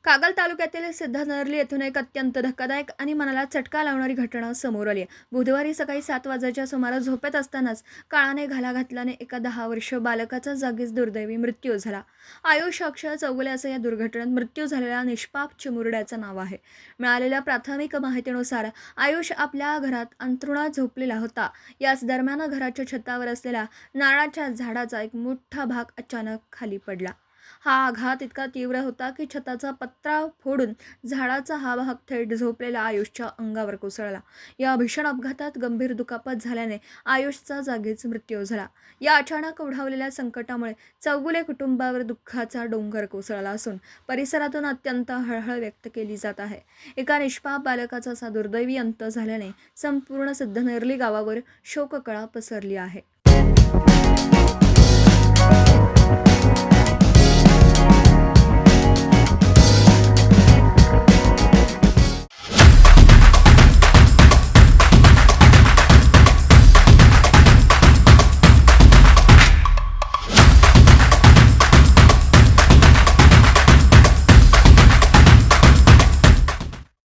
कागल तालुक्यातील सिद्धनर्ली येथून एक अत्यंत धक्कादायक आणि मनाला चटका लावणारी घटना समोर आली आहे. बुधवारी सकाळी 7 वाजेच्या सुमारास झोपेत असतानाच काळाने घाला घातल्याने एका 10 वर्षीय बालकाचा जागीच दुर्दैवी मृत्यू झाला. आयुष अक्षय चौगुले असं या दुर्घटनेत मृत्यू झालेल्या निष्पाप चिमुरड्याचं नाव आहे. मिळालेल्या प्राथमिक माहितीनुसार आयुष आपल्या घरात अंथरुणात झोपलेला होता. याच दरम्यान घराच्या छतावर असलेल्या नारळाच्या झाडाचा एक मोठा भाग अचानक खाली पडला. हा आघात इतका तीव्र होता की छताचा पत्रा फोडून झाडाचा हा भाग थेट झोपलेल्या आयुषच्या अंगावर कोसळला. या भीषण अपघातात गंभीर दुखापत झाल्याने आयुषचा जागीच मृत्यू झाला. या अचानक ओढावलेल्या संकटामुळे चौगुले कुटुंबावर दुःखाचा डोंगर कोसळला असून परिसरातून अत्यंत हळहळ व्यक्त केली जात आहे. एका निष्पाप बालकाचा असा दुर्दैवी अंत झाल्याने संपूर्ण सिद्धनेरली गावावर शोककळा पसरली आहे.